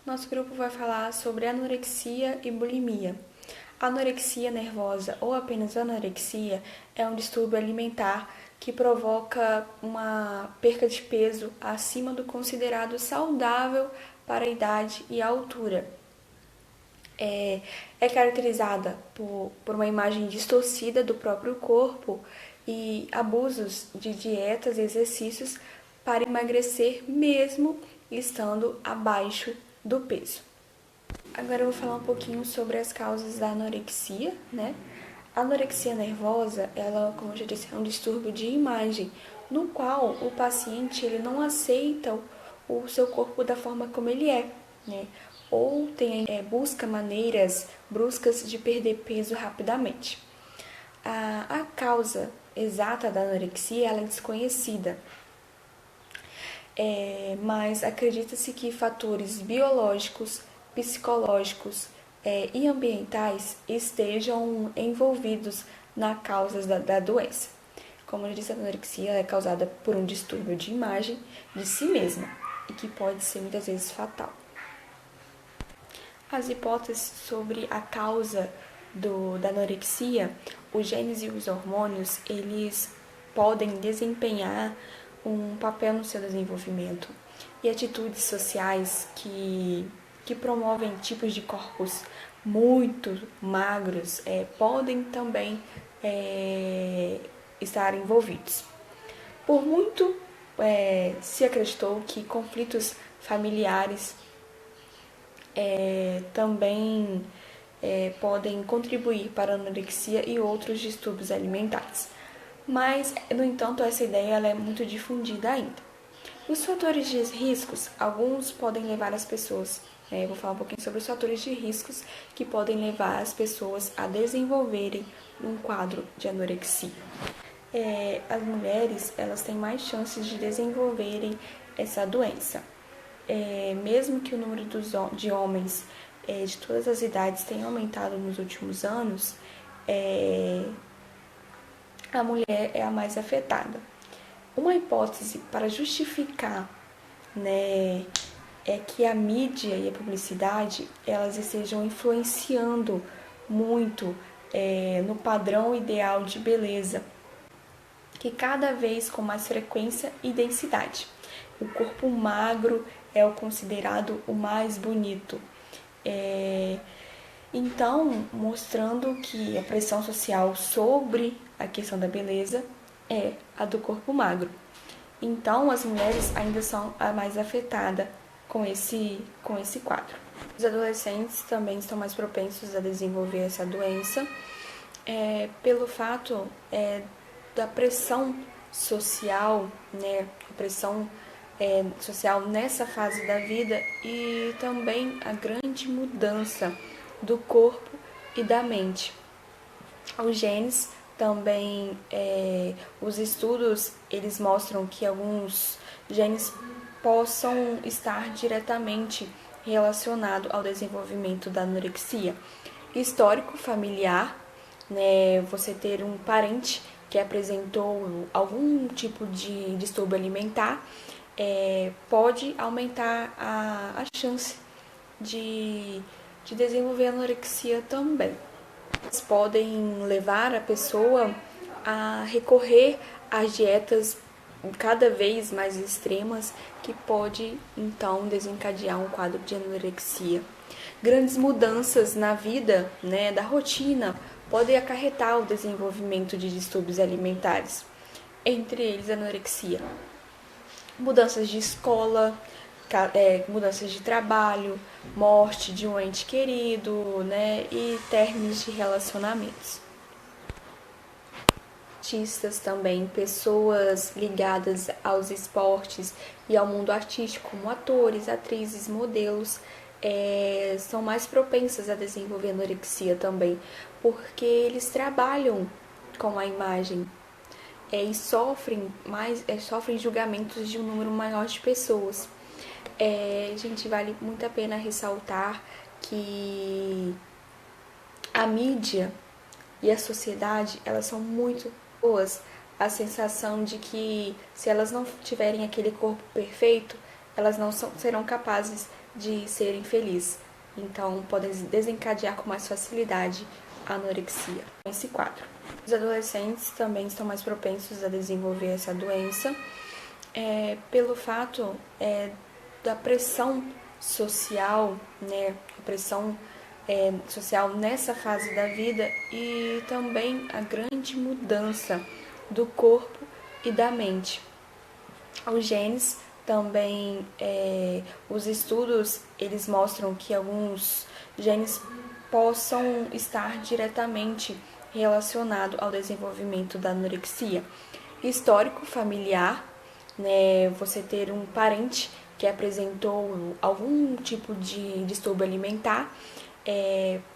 Nosso grupo vai falar sobre anorexia e bulimia. A anorexia nervosa ou apenas anorexia é um distúrbio alimentar que provoca uma perca de peso acima do considerado saudável para a idade e a altura. É caracterizada por uma imagem distorcida do próprio corpo e abusos de dietas e exercícios para emagrecer mesmo estando abaixo do peso. Agora eu vou falar um pouquinho sobre as causas da anorexia, né? A anorexia nervosa, ela, como eu já disse, é um distúrbio de imagem, no qual o paciente ele não aceita o seu corpo da forma como ele é, né? Ou busca maneiras bruscas de perder peso rapidamente. A causa exata da anorexia ela é desconhecida, mas acredita-se que fatores biológicos, psicológicos e ambientais estejam envolvidos na causa da doença. Como eu disse, a anorexia é causada por um distúrbio de imagem de si mesma e que pode ser muitas vezes fatal. As hipóteses sobre a causa da anorexia, os genes e os hormônios, eles podem desempenhar um papel no seu desenvolvimento. E atitudes sociais que promovem tipos de corpos muito magros podem também estar envolvidos. Por muito se acreditou que conflitos familiares também podem contribuir para a anorexia e outros distúrbios alimentares. Mas, no entanto, essa ideia ela é muito difundida ainda. Os fatores de riscos, alguns podem levar as pessoas, eu vou falar um pouquinho sobre os fatores de riscos que podem levar as pessoas a desenvolverem um quadro de anorexia. As mulheres elas têm mais chances de desenvolverem essa doença. Mesmo que o número de homens de todas as idades tenha aumentado nos últimos anos, a mulher é a mais afetada. Uma hipótese para justificar, né, é que a mídia e a publicidade elas estejam influenciando muito no padrão ideal de beleza, que cada vez com mais frequência e densidade. O corpo magro é o considerado o mais bonito. Então, mostrando que a pressão social sobre a questão da beleza é a do corpo magro. Então, as mulheres ainda são a mais afetada com esse quadro. Os adolescentes também estão mais propensos a desenvolver essa doença pelo fato da pressão social, né? A pressão social nessa fase da vida e também a grande mudança do corpo e da mente. Os genes também, os estudos, eles mostram que alguns genes possam estar diretamente relacionados ao desenvolvimento da anorexia. Histórico familiar, né, você ter um parente que apresentou algum tipo de distúrbio alimentar, pode aumentar a chance de desenvolver anorexia também. Eles podem levar a pessoa a recorrer às dietas cada vez mais extremas, que pode então desencadear um quadro de anorexia. Grandes mudanças na vida, né, da rotina, podem acarretar o desenvolvimento de distúrbios alimentares, entre eles a anorexia. Mudanças de escola, mudanças de trabalho, morte de um ente querido, né, e términos de relacionamentos. Artistas também, pessoas ligadas aos esportes e ao mundo artístico, como atores, atrizes, modelos, são mais propensas a desenvolver anorexia também, porque eles trabalham com a imagem e sofrem julgamentos de um número maior de pessoas. Gente, vale muito a pena ressaltar que a mídia e a sociedade, elas são muito boas. A sensação de que se elas não tiverem aquele corpo perfeito, elas não serão capazes de ser infeliz. Então, podem desencadear com mais facilidade a anorexia. Esse quadro. Os adolescentes também estão mais propensos a desenvolver essa doença pelo fato da pressão social, né? A pressão social nessa fase da vida e também a grande mudança do corpo e da mente. Os genes também, os estudos, eles mostram que alguns genes possam estar diretamente relacionados ao desenvolvimento da anorexia. Histórico familiar, né, você ter um parente que apresentou algum tipo de distúrbio alimentar,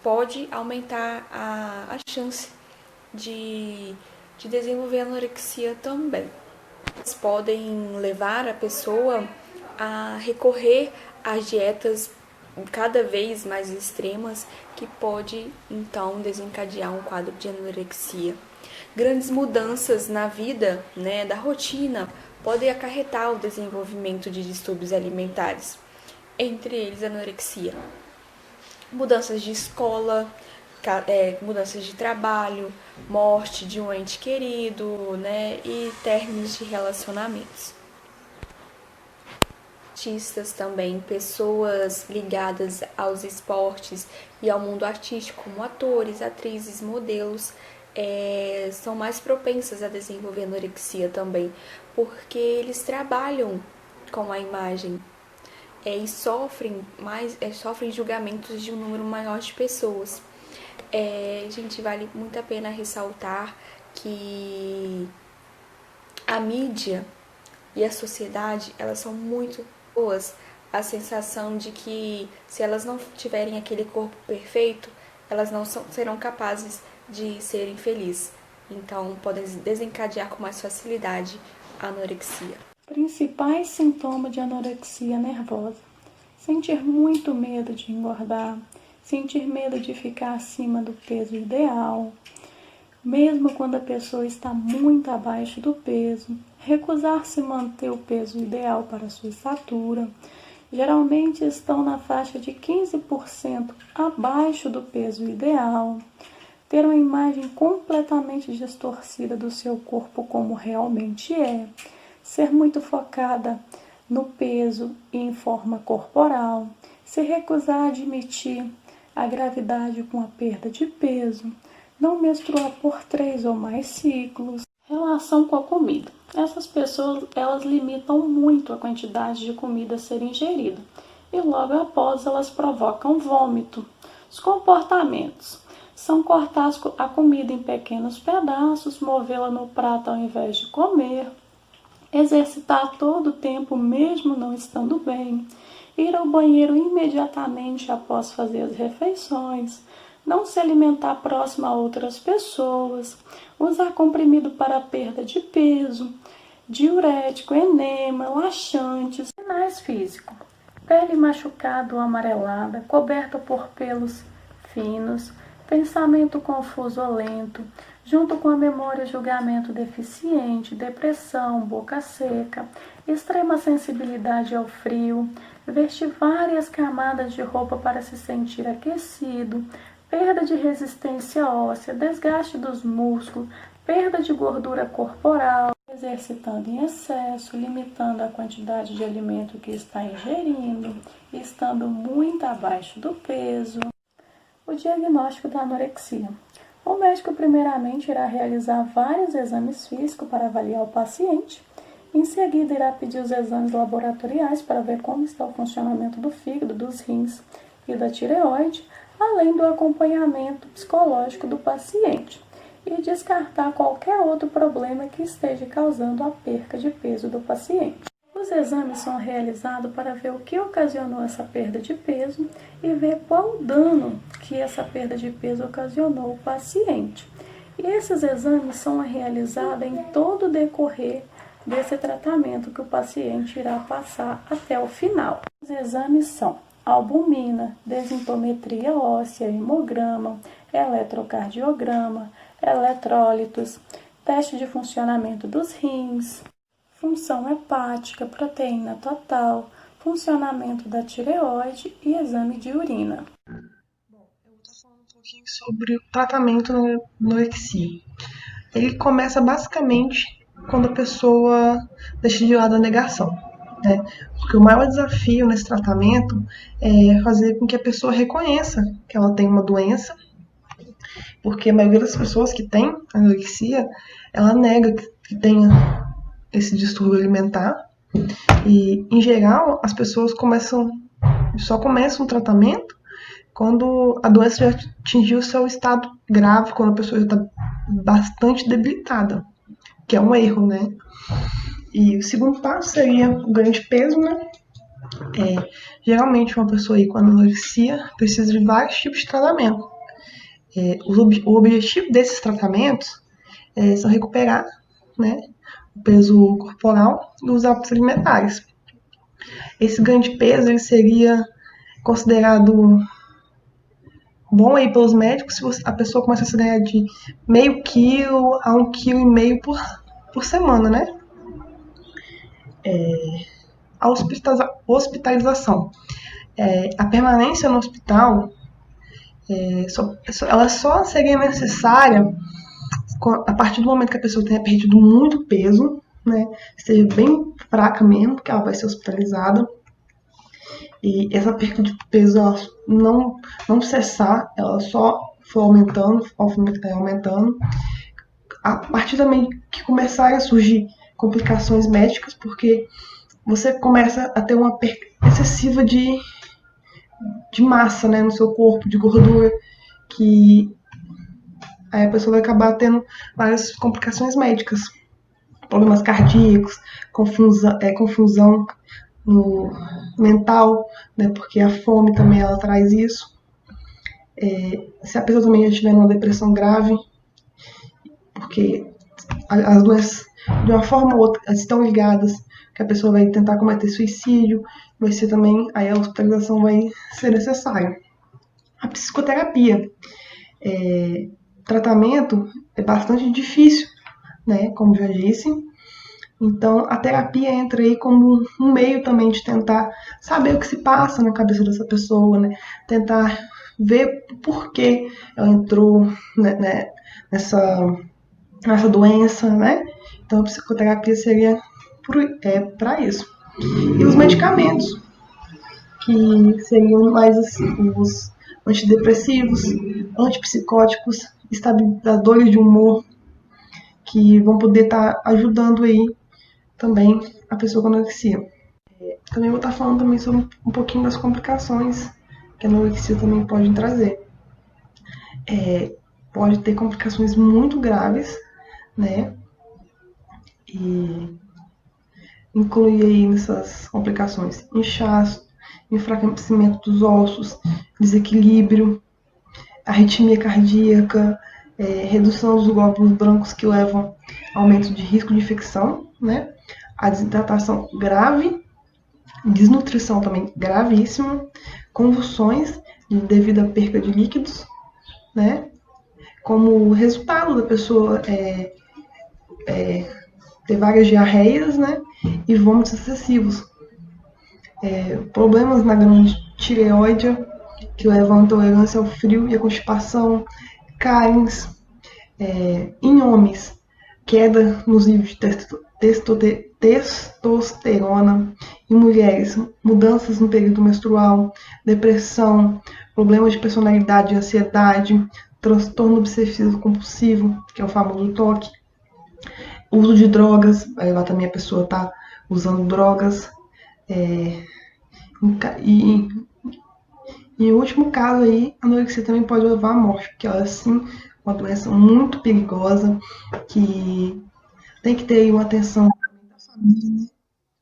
pode aumentar a chance de desenvolver anorexia também. Podem levar a pessoa a recorrer às dietas cada vez mais extremas, que pode então desencadear um quadro de anorexia. Grandes mudanças na vida, né, da rotina, podem acarretar o desenvolvimento de distúrbios alimentares, entre eles a anorexia. Mudanças de escola, mudanças de trabalho, morte de um ente querido, né, e términos de relacionamentos. Artistas também, pessoas ligadas aos esportes e ao mundo artístico, como atores, atrizes, modelos, são mais propensas a desenvolver anorexia também, porque eles trabalham com a imagem e sofrem julgamentos de um número maior de pessoas. Gente, vale muito a pena ressaltar que a mídia e a sociedade, elas são muito boas. A sensação de que se elas não tiverem aquele corpo perfeito, elas não serão capazes de serem felizes. Então, podem desencadear com mais facilidade a anorexia. Principais sintomas de anorexia nervosa: sentir muito medo de engordar, sentir medo de ficar acima do peso ideal, mesmo quando a pessoa está muito abaixo do peso, recusar-se manter o peso ideal para sua estatura, geralmente estão na faixa de 15% abaixo do peso ideal, ter uma imagem completamente distorcida do seu corpo como realmente é, ser muito focada no peso e em forma corporal, se recusar a admitir a gravidade com a perda de peso, não menstruar por 3 ou mais ciclos. Relação com a comida. Essas pessoas, elas limitam muito a quantidade de comida a ser ingerida e logo após elas provocam vômito. Os comportamentos são cortar a comida em pequenos pedaços, movê-la no prato ao invés de comer, exercitar todo o tempo mesmo não estando bem, ir ao banheiro imediatamente após fazer as refeições, não se alimentar próximo a outras pessoas, usar comprimido para perda de peso, diurético, enema, laxantes. Sinais físicos: pele machucada ou amarelada, coberta por pelos finos, pensamento confuso ou lento, junto com a memória e julgamento deficiente, depressão, boca seca, extrema sensibilidade ao frio, vestir várias camadas de roupa para se sentir aquecido, perda de resistência óssea, desgaste dos músculos, perda de gordura corporal, exercitando em excesso, limitando a quantidade de alimento que está ingerindo, estando muito abaixo do peso. O diagnóstico da anorexia. O médico primeiramente irá realizar vários exames físicos para avaliar o paciente. Em seguida, irá pedir os exames laboratoriais para ver como está o funcionamento do fígado, dos rins e da tireoide, além do acompanhamento psicológico do paciente, e descartar qualquer outro problema que esteja causando a perca de peso do paciente. Os exames são realizados para ver o que ocasionou essa perda de peso e ver qual o dano que essa perda de peso ocasionou ao paciente. E esses exames são realizados em todo o decorrer desse tratamento que o paciente irá passar até o final. Os exames são albumina, densitometria óssea, hemograma, eletrocardiograma, eletrólitos, teste de funcionamento dos rins, função hepática, proteína total, funcionamento da tireoide e exame de urina. Bom, eu vou estar falando um pouquinho sobre o tratamento da anorexia. Ele começa basicamente quando a pessoa deixa de lado a negação, né? Porque o maior desafio nesse tratamento é fazer com que a pessoa reconheça que ela tem uma doença, porque a maioria das pessoas que tem anorexia, ela nega que tenha esse distúrbio alimentar e, em geral, as pessoas só começam o tratamento quando a doença já atingiu o seu estado grave, quando a pessoa já está bastante debilitada, que é um erro, né? E o segundo passo seria o ganho de peso, né? Geralmente uma pessoa aí com anorexia precisa de vários tipos de tratamento. O objetivo desses tratamentos são recuperar, né, o peso corporal e os hábitos alimentares. Esse ganho de peso ele seria considerado bom aí pelos médicos se a pessoa começa a ganhar de meio quilo a 1,5 kg por semana, né? A hospitalização. A permanência no hospital ela só seria necessária a partir do momento que a pessoa tenha perdido muito peso, né? Esteja bem fraca mesmo, que ela vai ser hospitalizada. E essa perda de peso ela não cessar, ela só for aumentando. A partir também que começarem a surgir complicações médicas, porque você começa a ter uma perda excessiva de massa, né, no seu corpo, de gordura, que aí a pessoa vai acabar tendo várias complicações médicas, problemas cardíacos, confusão no mental, né, porque a fome também ela traz isso. Se a pessoa também já estiver numa depressão grave, porque as doenças, de uma forma ou outra, estão ligadas, que a pessoa vai tentar cometer suicídio, vai ser também, aí a hospitalização vai ser necessária. A psicoterapia, tratamento é bastante difícil, né, como já disse. Então, a terapia entra aí como um meio também de tentar saber o que se passa na cabeça dessa pessoa, né? Tentar ver por que ela entrou, né, nessa doença, né? Então, a psicoterapia seria para isso. E os medicamentos, que seriam mais assim, os antidepressivos, antipsicóticos, estabilizadores de humor, que vão poder estar ajudando aí também a pessoa com anorexia. Também vou estar falando também sobre um pouquinho das complicações que a anorexia também pode trazer. Pode ter complicações muito graves, né? E inclui aí nessas complicações inchaço, enfraquecimento dos ossos, desequilíbrio, arritmia cardíaca, redução dos glóbulos brancos que levam a aumento de risco de infecção, né? A desidratação grave, desnutrição também gravíssima, convulsões devido à perda de líquidos, né? Como resultado da pessoa ter várias diarreias, né? E vômitos excessivos. Problemas na glândula tireoide, que levam à intolerância ao frio e à constipação, cáries, em homens, queda nos níveis de testosterona, em mulheres, mudanças no período menstrual, depressão, problemas de personalidade, ansiedade, transtorno obsessivo compulsivo, que é o famoso TOC, uso de drogas, aí lá também a pessoa está usando drogas, e em último caso aí, a anorexia também pode levar à morte, porque ela é sim uma doença muito perigosa, que tem que ter aí uma atenção da família, né,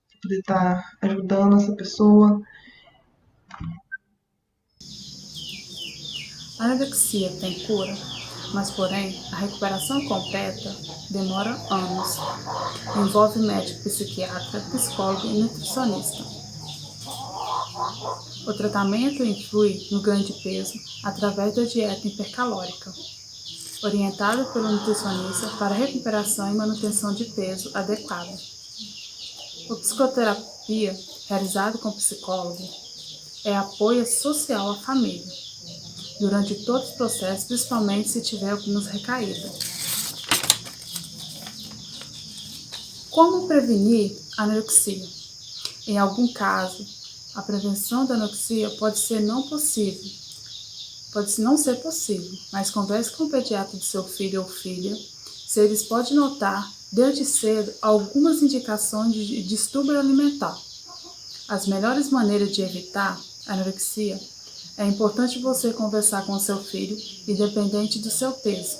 para poder estar ajudando essa pessoa. A anorexia tem cura, mas porém a recuperação completa demora anos. Envolve médico, psiquiatra, psicólogo e nutricionista. O tratamento influi no ganho de peso através da dieta hipercalórica, orientada pelo nutricionista para recuperação e manutenção de peso adequada. A psicoterapia realizada com psicólogo é apoio social à família durante todo o processo, principalmente se tiver algumas recaídas. Como prevenir a anorexia? Em algum caso, a prevenção da anorexia pode não ser possível, mas converse com o pediatra do seu filho ou filha, se eles podem notar desde cedo algumas indicações de distúrbio alimentar. As melhores maneiras de evitar a anorexia é importante você conversar com o seu filho, independente do seu peso,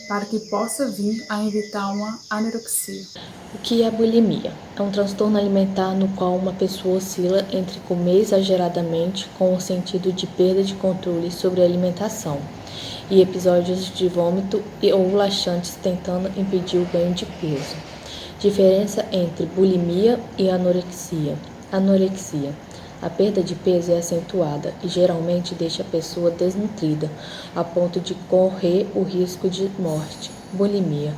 para que possa vir a evitar uma anorexia. O que é a bulimia? É um transtorno alimentar no qual uma pessoa oscila entre comer exageradamente com o sentido de perda de controle sobre a alimentação e episódios de vômito ou laxantes tentando impedir o ganho de peso. Diferença entre bulimia e anorexia. Anorexia. A perda de peso é acentuada e geralmente deixa a pessoa desnutrida, a ponto de correr o risco de morte. Bulimia.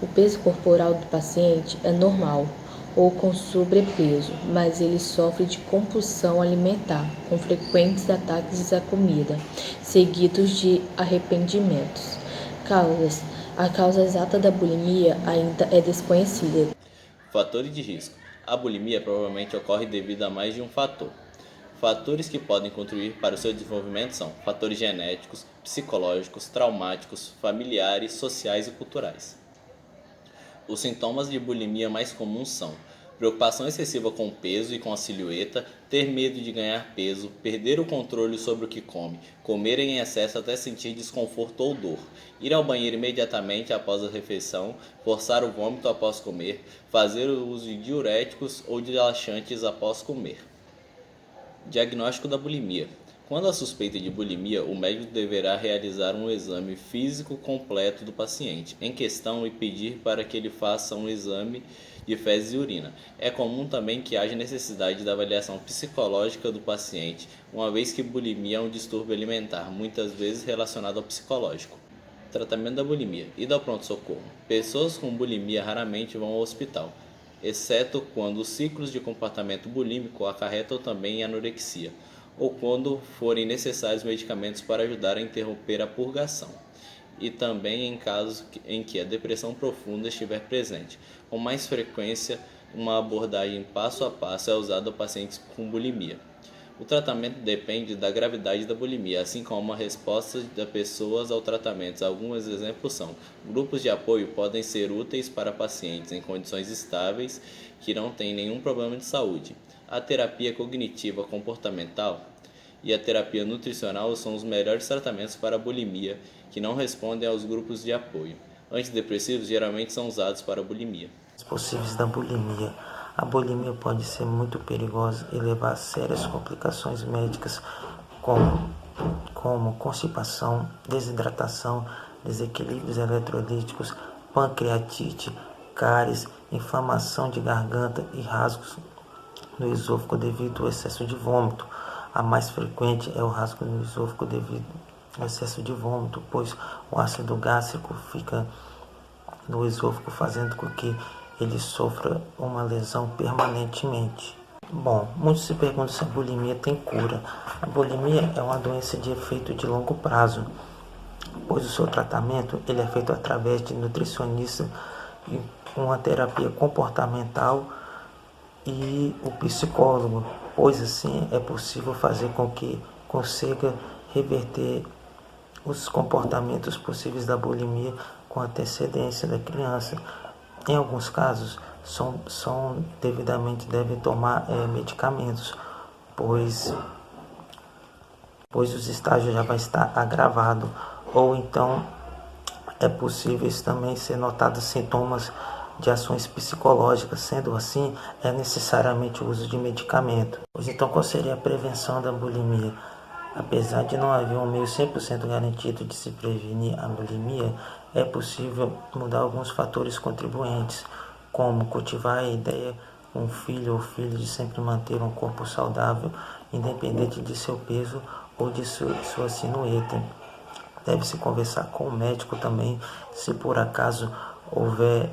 O peso corporal do paciente é normal ou com sobrepeso, mas ele sofre de compulsão alimentar, com frequentes ataques à comida, seguidos de arrependimentos. Causas. A causa exata da bulimia ainda é desconhecida. Fatores de risco. A bulimia provavelmente ocorre devido a mais de um fator. Fatores que podem contribuir para o seu desenvolvimento são fatores genéticos, psicológicos, traumáticos, familiares, sociais e culturais. Os sintomas de bulimia mais comuns são preocupação excessiva com o peso e com a silhueta, ter medo de ganhar peso, perder o controle sobre o que come, comer em excesso até sentir desconforto ou dor, ir ao banheiro imediatamente após a refeição, forçar o vômito após comer, fazer o uso de diuréticos ou de laxantes após comer. Diagnóstico da bulimia. Quando há suspeita de bulimia, o médico deverá realizar um exame físico completo do paciente em questão e pedir para que ele faça um exame de fezes e urina. É comum também que haja necessidade da avaliação psicológica do paciente, uma vez que bulimia é um distúrbio alimentar, muitas vezes relacionado ao psicológico. Tratamento da bulimia. Ida ao pronto-socorro. Pessoas com bulimia raramente vão ao hospital, exceto quando os ciclos de comportamento bulímico acarretam também em anorexia, ou quando forem necessários medicamentos para ajudar a interromper a purgação, e também em casos em que a depressão profunda estiver presente. Com mais frequência, uma abordagem passo a passo é usada ao pacientes com bulimia. O tratamento depende da gravidade da bulimia, assim como a resposta das pessoas ao tratamento. Alguns exemplos são: grupos de apoio podem ser úteis para pacientes em condições estáveis que não têm nenhum problema de saúde. A terapia cognitiva comportamental e a terapia nutricional são os melhores tratamentos para a bulimia, que não respondem aos grupos de apoio. Antidepressivos geralmente são usados para a bulimia. Os possíveis da bulimia. A bulimia pode ser muito perigosa e levar a sérias complicações médicas como constipação, desidratação, desequilíbrios eletrolíticos, pancreatite, cáries, inflamação de garganta e rasgos no esôfago devido ao excesso de vômito. A mais frequente é o rasgo no esôfago devido ao excesso de vômito, pois o ácido gástrico fica no esôfago, fazendo com que ele sofra uma lesão permanentemente. Bom, muitos se perguntam se a bulimia tem cura. A bulimia é uma doença de efeito de longo prazo, pois o seu tratamento ele é feito através de nutricionista, e uma terapia comportamental e o psicólogo, pois assim é possível fazer com que consiga reverter os comportamentos possíveis da bulimia com antecedência da criança. Em alguns casos, são devidamente devem tomar medicamentos, pois os estágios já vai estar agravado, ou então é possível também ser notados sintomas de ações psicológicas. Sendo assim, é necessariamente o uso de medicamento. Pois então, qual seria a prevenção da bulimia? Apesar de não haver um meio 100% garantido de se prevenir a bulimia, é possível mudar alguns fatores contribuintes, como cultivar a ideia com o filho ou filha de sempre manter um corpo saudável, independente de seu peso ou de sua silhueta. Deve-se conversar com o médico também, se por acaso houver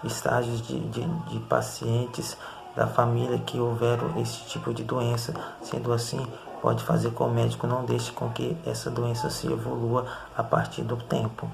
estágios de pacientes da família que houveram esse tipo de doença. Sendo assim, pode fazer com que o médico não deixe com que essa doença se evolua a partir do tempo.